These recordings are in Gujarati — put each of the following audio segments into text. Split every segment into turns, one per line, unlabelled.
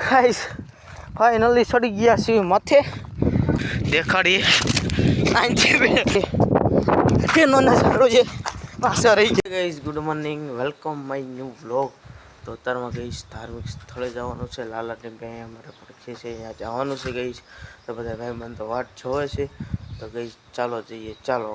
ગાઈસ ફાઇનલી ચડી ગયા છીએ માથે દેખાડીએ એનો નજારો છે પાછા રહી ગયા guys good morning welcome my new vlog તો અત્યારમાં ગઈશ ધાર્મિક સ્થળે જવાનું છે લાલા ટેમ્પે અહીંયા અમારે પડખે છે અહીંયા જવાનું છે ગઈશ તો બધા ભાઈ બંધ તો વાટ જોવે છે તો ગઈશ ચાલો જઈએ ચાલો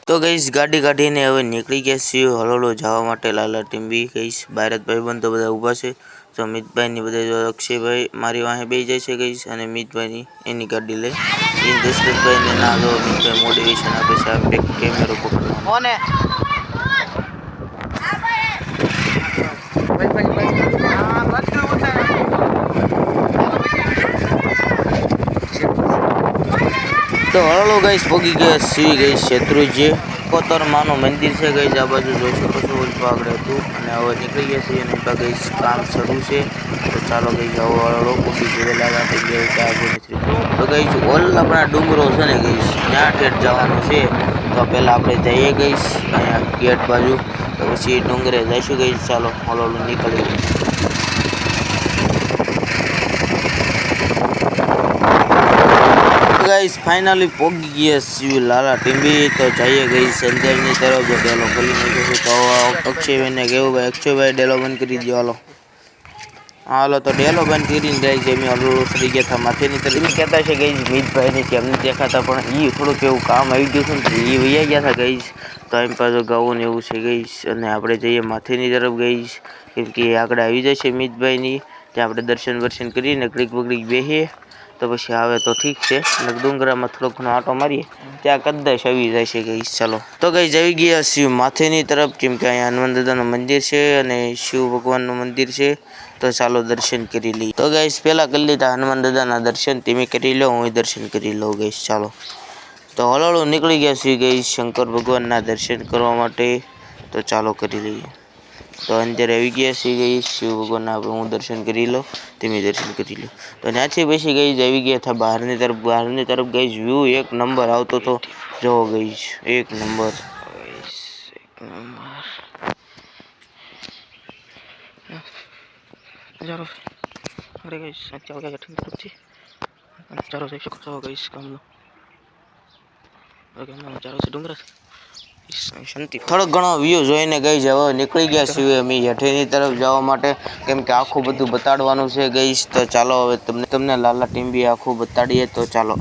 તો ગઈશ ગાડી કાઢીને હવે નીકળી ગયા છીએ હલોલો જવા માટે લાલા ટીમ્બી ગઈશ ભારત ભાઈ બંધ તો બધા ઊભા છે તો મિતભાઈની બધા અક્ષયભાઈ મારી વાહે બેસી જાય છે ગઈશ અને મિતભાઈની એની ગાડી લઈ દશરથભાઈને ના દો મિતભાઈ મોટિવેશન આપે છે આપણે કેમેરો પકડવાનો તો હળો ગઈશ પગી ગયા સી ગઈ શેત્રુજી કોતરમાનું મંદિર છે ગઈશ આ બાજુ જોઈ શકો છો આગળ હતું અને હવે નીકળી ગયા છીએ અને ગઈશ કામ શરૂ છે તો ચાલો ગઈશ હવે હળો પગી ગયેલા તો ગઈશ ઓલ આપણા ડુંગરો છે ને ગઈશ ત્યાં ઠેઠ જવાનું છે તો પહેલાં આપણે જઈએ ગઈશ અહીંયા ગેટ બાજુ તો પછી ડુંગરે જઈશું ગઈશ ચાલો હળો નીકળી गाइस फाइनली पहुंच गए शिव लाला टीम्बी तो जाइए गई अंदर ની तरफ जो डेलो खोली नहीं तो अक्षयभाई ने कहूँ भाई अक्षयभाई डेलो बंद कर दियो हालो हालो तो डेलो बंद करी गई जमी हलू सड़ी गया था माथे नहीं तरफ कहता है गई मीतभाई ने कि हमने देखा था पर ये थोड़ा केवं काम आई गયું છે ये वैया गया था गई तो एम पास गाँव ने એવું છે ગઈ અને આપણે જઈએ માથેની તરફ ગઈ કેમ કે આગળ આવી જાય છે મીતભાઈની ત્યાં આપણે દર્શન વર્શન કરીને ક્લિક બગડી બેહીએ तो પછી આવે તો ઠીક છે અને ડુંગરામાં થોડો ઘણો આટો મારીએ ત્યાં કદાચ આવી જાય છે ગઈ ચાલો તો ગઈ જઈ ગયા શિવ માથેની તરફ કેમ કે અહીંયા હનુમાન દાદાનું મંદિર છે અને શિવ ભગવાનનું મંદિર છે તો ચાલો દર્શન કરી લઈએ તો ગઈશ પહેલા કરી લીધા હનુમાન દાદાના દર્શન તમે કરી લો હું દર્શન કરી લઉં ગઈશ ચાલો તો હળો નીકળી ગયા છીએ ગઈ શંકર ભગવાનના દર્શન કરવા માટે તો ચાલો કરી લઈએ તો અંદર આવી ગયા છીએ ગઈ શિવ ભગવાનના આપણે હું દર્શન કરી લો તમે દર્શન કરી લો તો ત્યાંથી પછી ગઈ આવી ગયા હતા બહારની તરફ ગઈ વ્યૂ એક નંબર આવતો હતો જો ગઈ એક નંબર નજારો અરે ગઈ ચાલો ગયા ઠંડી તરફથી નજારો જોઈ શકો છો ગઈ કામનો નજારો છે ડુંગર શાંતિ થોડો ઘણો વ્યૂ જોઈને ગઈ હવે નીકળી ગયા છીએ અમે હેઠેની તરફ જવા માટે કેમ કે આખું બધું બતાડવાનું છે ગઈશ તો ચાલો હવે તમને લાલા ટીમ્બી આખું બતાડીએ તો ચાલો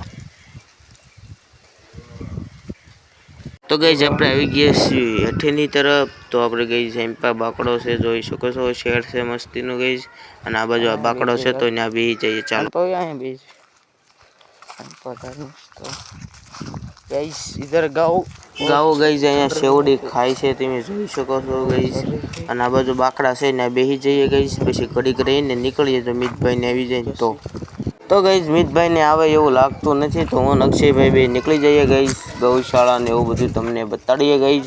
તો ગઈશ આપણે આવી ગયા છીએ હેઠેની તરફ તો આપણે ગઈ એમ્પા બાકડો છે જોઈ શકો છો શેર છે મસ્તીનું ગઈશ અને આ બાજુ આ બાકડો છે તો ત્યાં બેસી જઈએ ચાલો તો અહીંયા બેસી ગઈશ ઇધર ગાવ ગઈ અહીંયા સેવડી ખાય છે તમે જોઈ શકો છો ગઈ અને આ બાજુ બાકડા છે ને બેસી જઈએ ગઈ પછી ઘડીક રહીને નીકળીએ તો મિતભાઈને આવી જાય તો ગઈ મિતભાઈને આવે એવું લાગતું નથી તો હું અક્ષયભાઈ બે નીકળી જઈએ ગઈ ગૌશાળા ને એવું બધું તમને બતાડીએ ગઈ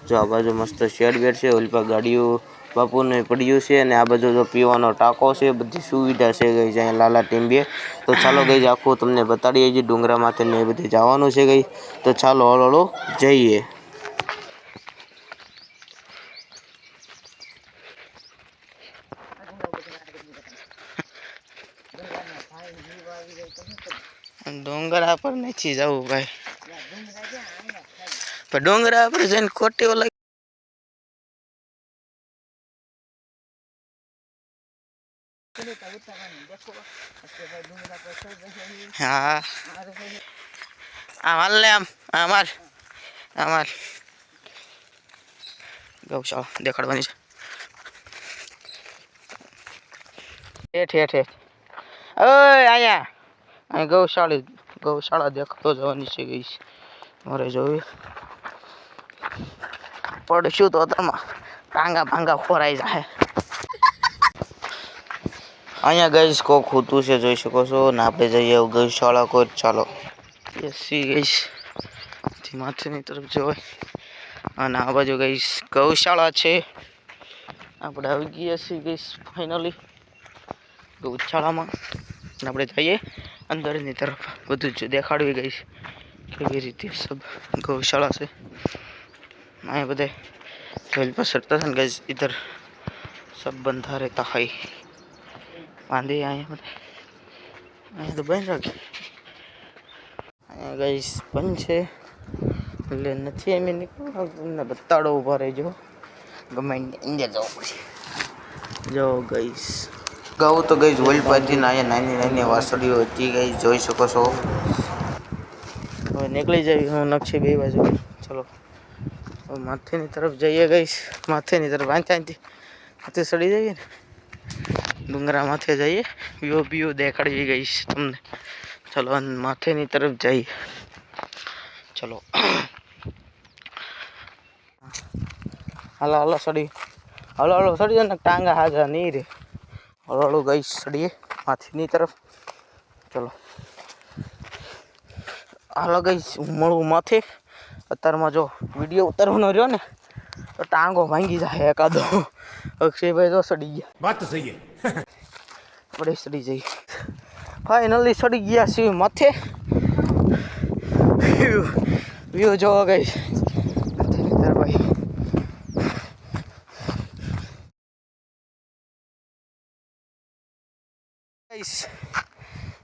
જો આ બાજુ મસ્ત શેડ બેડ છે ઓલપા ગાડીઓ બાપુને પડ્યું છે અને આ બાજુ તો પીવાનો ટાંકો છે બધી સુવિધા છે ગઈ અહીંયા લાલા ટીમ્બે તો ચાલો ગઈ આખું તમને બતાડીએ છીએ ડુંગરા માથે ને એ બધે જવાનું છે ગઈ તો ચાલો હળો જઈએ ડુંગરા પર નથી જવું ભાઈ પણ ડુંગરા પર જઈને ખોટી ઓલા हाँ आम ले आम आमार आमार गौशाला देखाड़वानी छे हेठ हेठ हेठ ओय आया आ गौशाला देखतो जवानी छे गई मारे जोई पड़शु तो तमा टांगा भांगा खोराई जाए અહીંયા ગઈશ કોક હોતું છે જોઈ શકો છો ને આપણે જઈએ ગૌશાળા કોઈ ચાલો એસી ગઈશ માથેની તરફ જોઈ અને આ બાજુ ગઈશ ગૌશાળા છે આપણે આવી ગયા છીએ ગઈશ ફાઇનલી ગૌશાળામાં આપણે જઈએ અંદરની तरफ બધું જ દેખાડવી ગઈશ કેવી રીતે સબ ગૌશાળા છે અહીંયા બધે ઢોલ પર ચડતા છે ને ગઈશ इधर सब बंधा रहता है બાંધી અહીંયા તો બંધ રાખી અહીંયા ગઈશ બંધ છે એટલે નથી એમ નીકળવા તમને બતાડો ઊભા રહેજો ગમે અંદર જવું પડશે જો ગઈશ ગાઉં તો ગઈ વલપાથી અહીંયા નાની નાની વાસળીઓ હતી ગઈ જોઈ શકો છો હવે નીકળી જવી હું નકશી બે બાજુ ચલો હવે માથેની તરફ જઈએ ગઈશ માથેની તરફ અહીંથી માથે ચડી જઈએ ને ડુંગરા માથે જઈએ વ્યૂ દેખાડી ગઈશ તમને ચલો માથેની તરફ જઈએ ચલો હાલો સડી હલો સડી જાય ને ટાંગા હાજા નહીં રે હળો ગઈ સડીએ માથેની તરફ ચલો હાલો ગઈ મળું માથે અત્યારમાં જો વિડીયો ઉતારવાનો રહ્યો ને તો ટાંગો ભાંગી જાય એકાદો અક્ષયભાઈ તો સડી ગયા
વાત તો સહી
બડે સડી જઈ ફાઇનલી સડી ગયા છીએ માથે વ્યૂ જોવા ગઈ ભાઈ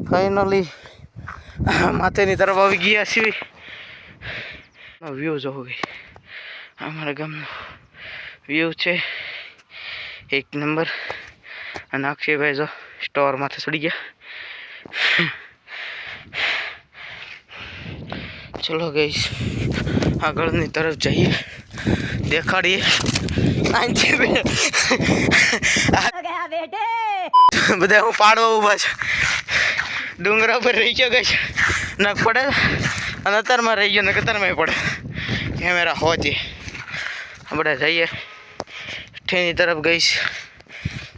ફાઇનલી માથેની તરફ આવી ગયા છીએ વ્યૂ જોવો ગઈ અમારા ગામનો વ્યૂ છે એક નંબર અને અક્ષયભાઈ જો સ્ટોરમાંથી ચડી ગયા ચલો ગઈશ આગળની તરફ જઈએ દેખાડીએ બધા હું પાડવા ઊભા છે ડુંગરા પર રહી ગયો ગઈ નખ પડે અને અત્યારમાં રહી ગયો ને અત્યારમાં પડે કેમેરા હોતી આપણે જઈએ ઠેની તરફ ગઈશ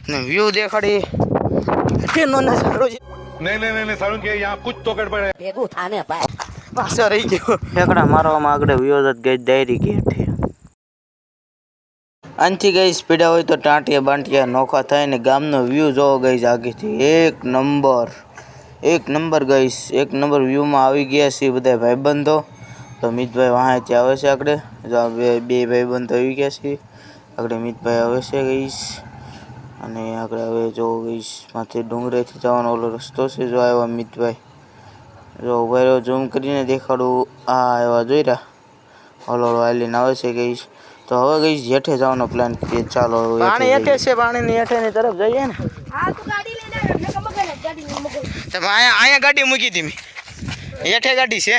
ને વ્યૂ દેખાડી ઠેનો નજારો છે
નહીં સારું કે યહાં કુછ તો ગડબડ હે
ભેગું થાને ભાઈ
પાછો રહી ગયો ઠેકડા મારવામાં આગળ વ્યૂ જ ગઈ ડાયરી ગઈ ઠે આનથી ગઈ સ્પીડા હોય તો ટાંટિયા બાંટિયા નોખા થાય ને ગામનો વ્યૂ જોવો ગઈ આગેથી એક નંબર ગઈશ એક નંબર વ્યૂમાં આવી ગયા છીએ બધા ભાઈબંધો તો મિતભાઈ વાંહેથી આવે છે આગળ જો બે ભાઈબંધો આવી ગયા છે આગળ મિતભાઈ આવે છે ગઈશ અને આગળ હવે જો ગઈશ માથે ડુંગરેથી જવાનો ઓલો રસ્તો છે જો આવ્યા મિતભાઈ જો ઉભા રહ્યો ઝૂમ કરીને દેખાડું આ આવ્યા જોઈ રહ્યા ઓલો આલીને આવે છે ગઈશ તો હવે ગઈશ હેઠે જવાનો પ્લાન કરીએ ચાલો પાણી હેઠે છે પાણીની હેઠેની તરફ જઈએ ને તમે અહીંયા ગાડી મૂકી હતી મેં હેઠે ગાડી છે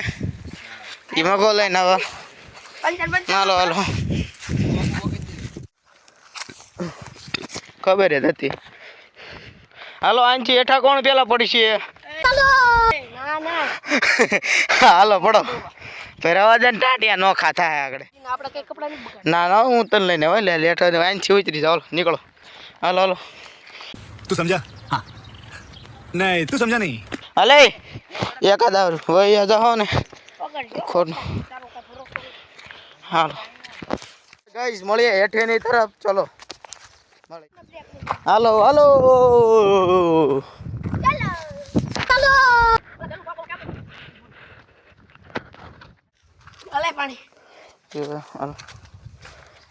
એ મગો લઈને આવો હાલો ખબર જ હતી હાલો આનથી હેઠા કોણ પેલા પડશે હાલો પડો પહેરાવા દે ને ટાટિયા નોખા થાય આગળ ના હું તને લઈને હોય લે લેઠા આનથી ઉતરી જાવ નીકળો હાલો
તું સમજા હા નહીં તું સમજા નહીં
હાલે એકાદ વૈયા જાઓ ને ખોટ હાલો ગઈશ મળીએ હેઠેની તરફ ચલો હાલો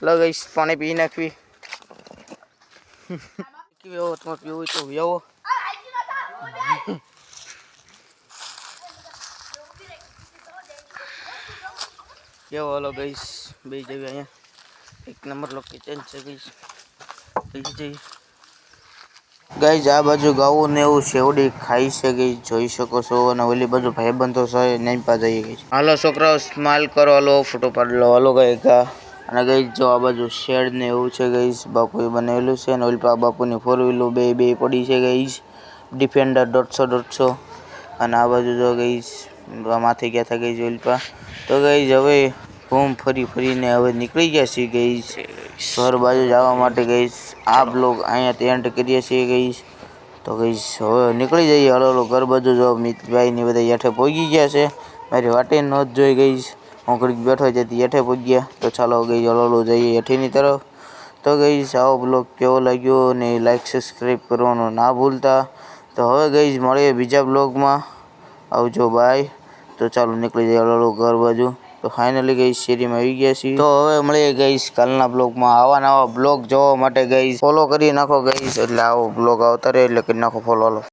લગઈશ પાણી પી નાખવી કેવો તમારે પીવું હોય તો વ્યવો કેવો હલો ગઈશ બે જવી અહીંયા એક નંબર લોકેશન છે ગઈશ ગાઈઝ આ બાજુ ગાવું ને એવું શેવડી ખાઈ છે ગઈ જોઈ શકો છો અને ઓલી બાજુ ભાઈબંધો છે નહીં પા જઈ ગઈ હાલો છોકરાઓ સ્માઇલ કરો હાલો ફોટો પાડી લો હાલો ગઈ અને ગઈ જો આ બાજુ શેડ ને એવું છે ગઈ બાપુએ બનાવેલું છે અને ઓલી બાપુની 4 વ્હીલર બે પડી છે ગઈ ડિફેન્ડર 150 અને આ બાજુ જો ગઈ માથે ગયા હતા ગઈ ઓલી તો ગઈ હવે ઘૂમ ફરીને હવે નીકળી ગયા છીએ ગઈ ઘર બાજુ જવા માટે ગઈ આ બ્લોગ અહીંયા એન્ડ કરીએ છીએ ગઈ તો ગઈ હવે નીકળી જઈએ હલો ઘર બાજુ જો મિતભાઈની બધા હેઠે પહોંચી ગયા છે મારી વાટે ન જ જોઈ ગઈ હું ઘડીક બેઠો જતી હેઠે પહોંચ્યા તો ચાલો ગઈ હલો જઈએ હેઠેની તરફ તો ગઈ આવો બ્લોગ કેવો લાગ્યો ને લાઈક સબસ્ક્રાઈબ કરવાનું ના ભૂલતા તો હવે ગઈ મળીએ બીજા બ્લોગમાં આવજો બાય તો ચાલો નીકળી જઈએ હલો ઘર બાજુ તો ફાઇનલી ગઈ શેરીમાં આવી ગયા છીએ. તો હવે મળીએ ગઈશ કાલના બ્લોગમાં. આવા નવા બ્લોગ જોવા માટે ગઈશ ફોલો કરી નાખો ગઈશ, એટલે આવો બ્લોગ આવતા રહે એટલે કરી નાખો ફોલો.